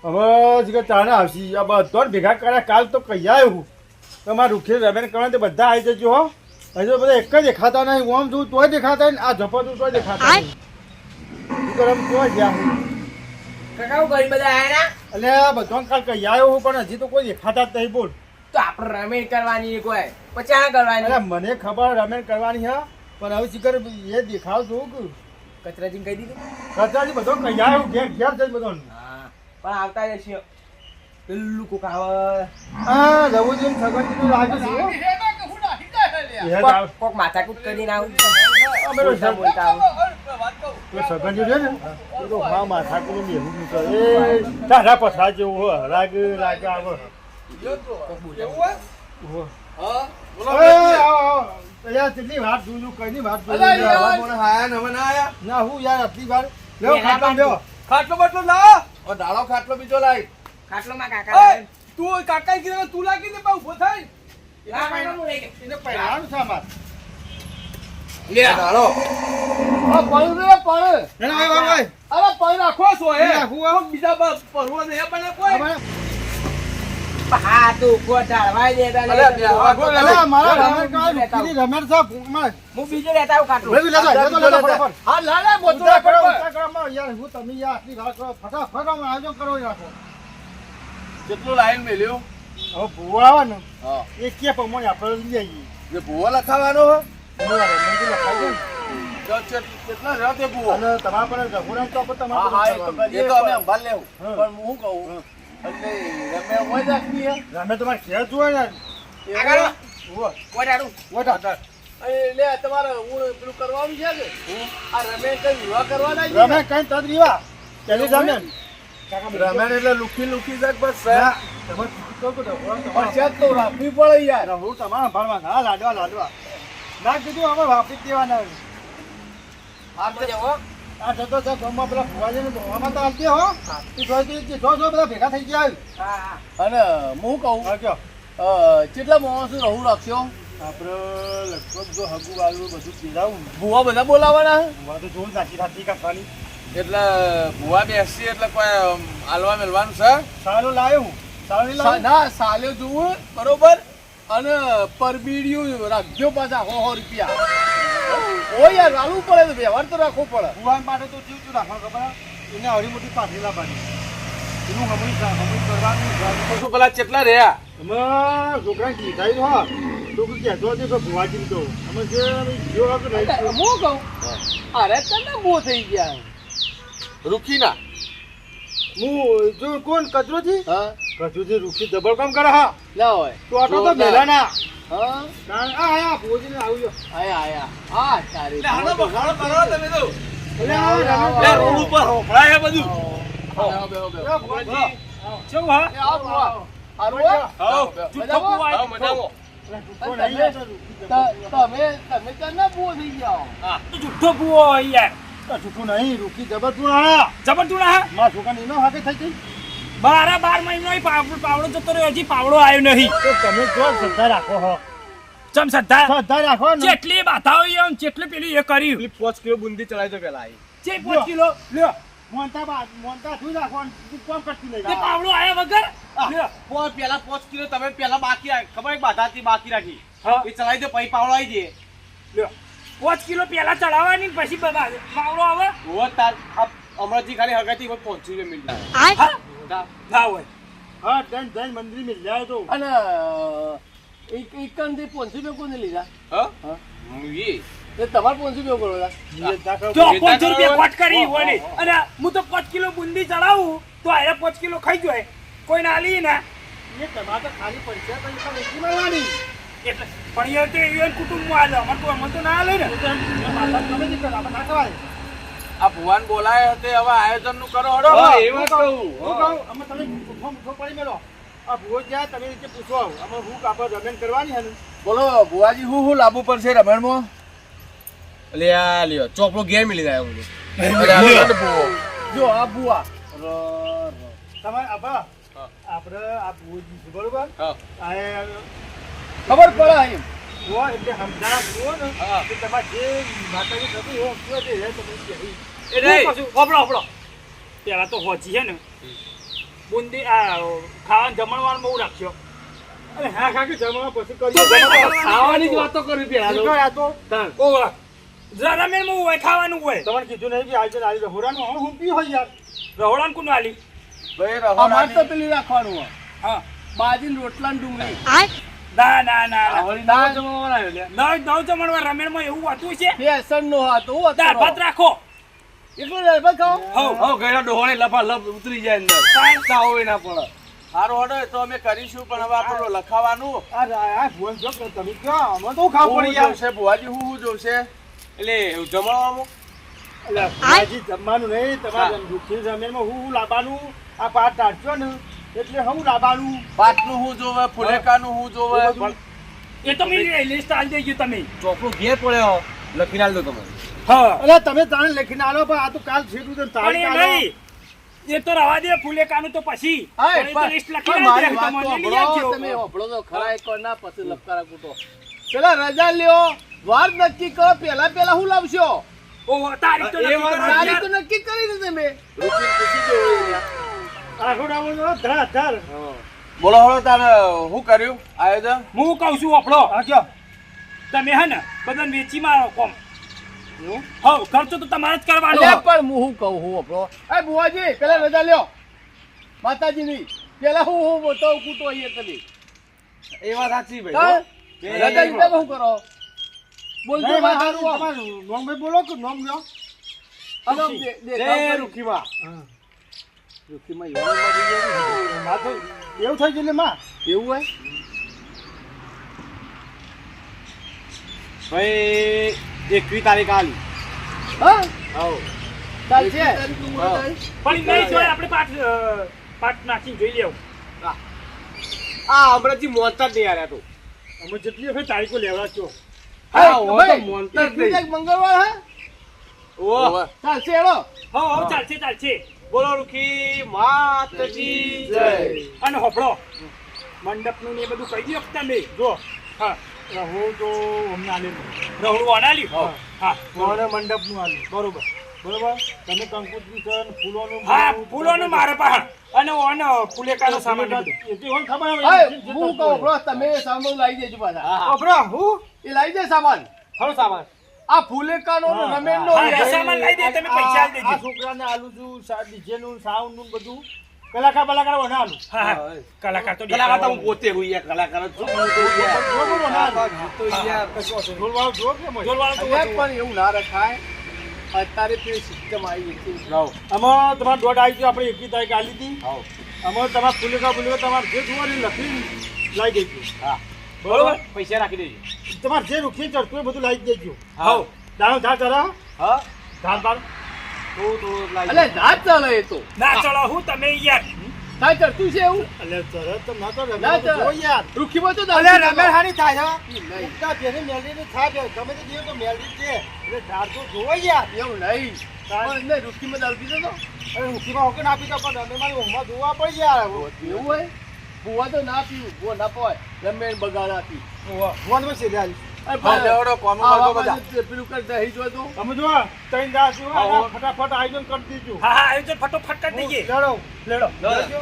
હવે જીગર તાણે આવશી આ બધો ભેગા કર્યા કાલ તો કહી આવ્યું તમારે રૂખે રમેન કરવા તે બધા આવી જજો હો હજુ બધા એક જ દેખાતા નહીં ઓમ જોઉં તોય દેખાતા નહીં આ ઝપતું તોય દેખાતા નહીં જીગર આમ તોય ગયા કાકા કરી બધા આયા એટલે આ બધો કાલ કહી આવ્યો હું પણ હજી તો કોઈ દેખાતા જ નહીં બોલ તો આપણે રમેણ કરવાની કોઈ પછી આ કરવાની અરે મને ખબર રમેન કરવાની હા પણ હવે જીગર એ દેખાવ છું કે કચરાજીને કહી દીધું કચાજી બધો કહી આવ્યું ઘેર ઘેર જઈ બધો હા પણ આવતા રહેશે પેલું કોક આવે હા રવુજી સગનજી લાગે છે કોક માથાકૂટ કરીને આવું અમે તો બોલતા આવું સગનજી છે ને એ તો હા માથાકું મેલું નીકળે એ તારા પથરા જેવું હો રાગ રાગ આવે કેટલી વાત જોયું કઈ વાત ના હું યાર આટલી વાર ખાટલો બાટલો લાવ દાડો ખાટલો બીજો લાય ખાટલો માં કાકા તું કાકા કીધું તું લાગી દે બા ઉભો થાય એને પહેરાવાનું છે અમાર લે દાડો આ પડું રે પડ અરે પડ રાખો છો હે હું બીજા પરવો ને બને કોઈ હા તું ઉભો ઢાળવાય દેતા અરે મારા રમેશ કા રમેશ સાહેબ હું બીજો લેતા આવું ખાટલો હા લાલા બોતરા કરો યાર હું તમે યાર આટલી વાત કરો ફટાફટ આયોજન કરો રાખો કેટલું લાઈન મેલ્યો હવે ભૂવા આવે ને હા એ કે પ્રમાણે આપણે લઈ આવીએ જે ભૂવો લખાવાનો હો લખાઈ કેટલા રહ્યો તે ભૂવો અને તમારા પર રઘુરામ તો આપણે હા હા એ તો તમારે કરીએ તો અમે અંભાલ લેવું પણ હું કહું એટલે રમે હોય રાખી હે રમે તમારે ખેર જોવે ને આગળ ઉભો વડાડું વડા લે તમારે હું પેલું કરવાનું છે કે આ રમે કઈ વિવાહ કરવાના છે રમે કઈ તદ રીવા પેલી રમે રમે એટલે લુખી લુખી જાક બસ ના તમે કહો કે તમારે પછાત તો રાખવી પડે યાર હું તમારા ભણવા ના લાડવા ના કીધું અમે વાપરી જ દેવાના આ જતો છે ગામમાં પેલા ફુવાજીને ધોવામાં તો આવતી હો જો બધા ભેગા થઈ ગયા અને હું કહું હા કયો કેટલા માણસો રહું રાખશો આપણે લગભગ જો હગુ વાળું બધું પીરાવું ભૂવા બધા બોલાવાના હું તો જોઉં નાખી નાખી કાઢવાની એટલે ભૂવા બેસી એટલે કોઈ હાલવા મેળવાનું છે સારું લાવ્યું સારું નહીં લાવ્યું ના સાલે જોવું બરોબર અને પરબીડિયું રાખજો પાછા 100 રૂપિયા ઓ યાર લાવવું પડે તો વ્યવહાર તો રાખવો પડે ફુવાન માટે તો ચીવ રાખવાનું ખબર એને હરી મોટી પાથરી લાવવાની એનું હમણી કરવાનું તો પેલા કેટલા રહ્યા અમે છોકરા કીધા હો તો કહેતો હતો કે ફુવાજી તો અમે જે જો હું કહું અરે તને બહુ થઈ ગયા રૂખીના હું જો કોણ કચરોજી હા કચરોજી રૂખી ડબલ કામ કરે હા ના હોય તો આટલો તો મેલા ના હા આયા ફુવાજીને આવજો આયા હા તારી એટલે રોડ ઉપર હોફળાય બધું કેવું હા તમે તને બહુ થઈ ગયા જુઠ્ઠો ભૂવો હોય યાર છૂટું નહીં રૂકી જબરતું ના જબરતું ના મારા છોકરાને એનો હાથે થઈ ગઈ બારા 12 મહિનો પાવડો જતો રહ્યો હજી પાવડો આવ્યો નહીં તો તમે જો શ્રદ્ધા રાખો હો ચમ શ્રદ્ધા શ્રદ્ધા રાખો ને જેટલી બાધાઓ એમ જેટલી પેલી એ કર્યું 5 કિલો બુંદી ચડાઈ તો પેલા જે 5 કિલો લ્યો મોનતા તું રાખો તું કોમ કરતી નહીં તે પાવડો આયા વગર લ્યો પેલા 5 કિલો તમે પેલા બાકી ખબર બાધાથી બાકી રાખી હા એ ચલાવી દે પછી પાવડો આવી જાય લ્યો 5 કિલો પેલા ચડાવવાની ને પછી પાવડો આવે ઓ તાર અમરજી ખાલી હગાતી 5 કિલો મિલ હા ના હોય હા જૈન મંદિર મિલ જાય તો અને એક કંદી 500 રૂપિયા કોને લીધા હા એ તમારે 500 રૂપિયા કરો જો 500 રૂપિયા કોટ કરી હોય ને અને હું તો 5 કિલો બુંદી ચડાવું તો આયા 5 કિલો ખાઈ જાય કોઈ ના લી ના એ તમારે ખાલી પૈસા પૈસા વેચી મળવાની એટલે પણ એ તે એ કુટુંબમાં આલે અમાર તો ના આલે ને માતા તમે નહીં કરો આપણે ના કહેવાય આ ભુવાન બોલાય તે હવે આયોજન નું કરો હડો એવું કહું હું કહું અમે તમે મુઠો પડી મેળો આ ભૂવો જ્યાં તમે રીતે પૂછો અમે હું આપણે રમેન કરવાની હે ને બોલો ભુવાજી હું લાવવું પડશે રમણમાં લે આ લ્યો ચોપડો ઘેર મિલી જાય હું જો આ ભુવા તમારે આબા આપણે આ ભૂવો બરોબર હા આ ખબર પડે એમ ભૂવો એટલે સમજાણા ભૂવો ને કે તમારે જે માતાજી થતું હોય ભૂવો તે તમે કહી એ નહીં પાછું હોબળો પેલા તો હોજી છે ને બુંદી આ ખાવાનું જમણવાર બહુ રાખજો. અરે હા કાકી જમવા પછી તો કરજો ભાઈ, જમવા. ખાવાની જ વાતો કરી પેલા શું કહે આ તો ઓવા રમેલમાં હોય ખાવાનું હોય તમારે કીધું નહીં કે આજે આજે રહોડાનું હું હું પી હોય યાર રહોડાન કોનું આલી ભાઈ અમારે તો રહોડા પેલી રાખવાનું હોય હા બાજી રોટલા ને ડુંગળી ના ના ના ના. વળી નવો જમવાનો આવ્યો લે. નવ જમણવાર રમેલમાં એવું હતું છે ફેશન નો હતો હું દાળ ભાત રાખો. એટલું દાળ ભાત ખાઓ હઉ હઉ ગયડા ડોહોણે લફા લફ ઉતરી જાય અંદર કાંઈ હોય ના પડે હારો હડો એ તો અમે કરીશું પણ હવે આપણો લખાવાનું આ ભૂલ જો કે તમે ક્યાં અમે તો ખાવ પડી યાર જોશે ભુવાજી હું જોશે એટલે જમવામાં એટલે ભાજી જમવાનું નહીં તમારે દુખી જમીનમાં હું લાવવાનું આ પાટ ટાળશો ને એટલે હું લાવવાનું પાટનું હું જોવે ફુલેકાનું હું જોવે એ તો મેં લિસ્ટ આલી દેજો તમે. ચોકડું ઘેર પડ્યો લખીને આલ દો તમે હા એટલે તમે તાણે લખીને આલો પણ આ તો કાલ છેટું તો પણ તારીખ એ આલો નહીં એ તો રવા દે ફૂલેકાનું તો પછી હા, પણ એ તો પણ- લિસ્ટ પણ લખી મારી નાખજો. વાત તો તમને લઈ સાંભળો, આવજો. તમે સાંભળો તો ખરા એક વાર ના પછી લપકારા કૂટો પેલા રજા લ્યો વાર નક્કી કરો પેલા હું લાવશો ઓહો, તારીખ તો નક્કી કરો તારીખ તો યાર. નક્કી કરી ને તમે રૂચિન પૂછી જોવે આખોડામાં ધર ધર બોલો હળો તારે શું કર્યું આયોજન હું કહું છું આપણો આજો તમે હે ને બધાને વેચી મારો કોમ હવ ખર્ચો તો તમારે જ કરવાનો અલ્યા પણ હું કહું હું આપણો એ બુવાજી પેલા રજા લ્યો માતાજીની પેલા હું બોતો કૂટો અહીંયા તમે એ વાત સાચી હા? ભાઈ રજા લીધા તો શું કરો બોલજો નહીં, વાત માતાજી, સારું તમારું નામ ભાઈ બોલો કે નામ લ્યો આલો રૂખી. દેખાવ જય કરી. રૂખીમાં રૂખીમાં યુવાનમાં થઈ ગયું. માં તો એવું થઈ ગયું ને માં એવું હોય ભાઈ 21 તારીખ આલી હા આવો ચાલશે પણ નહીં જોય આપણે પાટ નાખીને જોઈ લેવું. આ હમણાંથી મોનતા જ નહીં આવ્યા તો અમે જેટલી વખત તારીખો લેવડાવજો હા, હા, હોય તો ભાઈ, મોનતા જ એકવીસ નહીં. એક મંગળવાર હે ઓહ ચાલશે હેડો હવ ચાલશે ચાલશે. બોલો રૂખી માતજી જય અને હોભળો મંડપનું ને એ બધું કહી દો તમે. જો હા હું તો અમને આલેલું રહોડું અનાલ્યું. હા. હા મોને મંડપનું આલ્યું બરોબર બરોબર તમે કંકુત્રી છે ને ફૂલોનું હા ફૂલોનું મારે પાસે અને ઓન ફૂલેકાનો સામાન ને બધું. એ તો મને ખબર હવે હા, જે હું કરતું કહું હોય. બરો તમે સામાન લાવી દેજો પાછા હા અબરા, હું એ લાવી દે સામાન ખરો સામાન આ ફૂલેકાનો ને હા, રમેશનો હા, યાર. એ સામાન લાવી દે તમે પૈસા આલી આ દેજો. છોકરાને આલુ છું ડીજેનું સાઉન્ડનું બધું કલાકાર બનાવું હા હા કલાકાર તો કલાકાર તો હું પોતે હું યાર કલાકાર જ છું હું તો યાર બરોબર બનાવું. તો યાર ઢોલવાળો જો કે મોય? ઢોલવાળો તો અલ્યા, ઓછો. પણ એવું ના રખાય અત્યારે પેલી સિસ્ટમ આવી ગઈ છે. લાવ આમાં તમારે દોઢ આવી ગયો આપણે 21 તારીખ આલી હતી આવો આમાં તમારે ફૂલેકા તમારે જે જોવાની લખી લાવી દેજો હા બરોબર પૈસા રાખી દેજો તમારે જે રૂખી ચડતું એ બધું લાવી દેજો હા દાણો ધાર ચડા હા ધાર બાર તો લાવી અલ્યા, ના જ ચાલે એ તો ના ચલો હું તમે યાર કાંઈ ચડતું છે એવું એટલે તરત તો ના તો રમે ના તો ચાલે. જો યાર રૂખીમાં તો અલ્યા દારૂ રમે હારી થાય છે નહીં. ઉગતા તેને મેલડીની થાય છે ગમે તે જીવે તો મેલડી છે એટલે ધાર તો જોવો યાર એવું નહીં પણ એને રૂખીમાં દારૂ પીધો તો અરે રૂખીમાં હોકે ના પીતો પણ રમે મારી ઊંઘમાં જોવા પડી યાર એવું હોય ભૂવા તો ના પીવું ભૂવા ના પવાય રમે બગાડાતી ફોન માં સીધા આલી હા લેવડો કોમમાં તો બધા પેલું કઈ દહીં જો તો તમે જો ત્રણ દાસ જો હા, હા. ફટાફટ આયોજન કરી દીધું હા હા આયોજન ફટોફટ કરી દઈએ. લેડો લેડો લેડો. લેડો.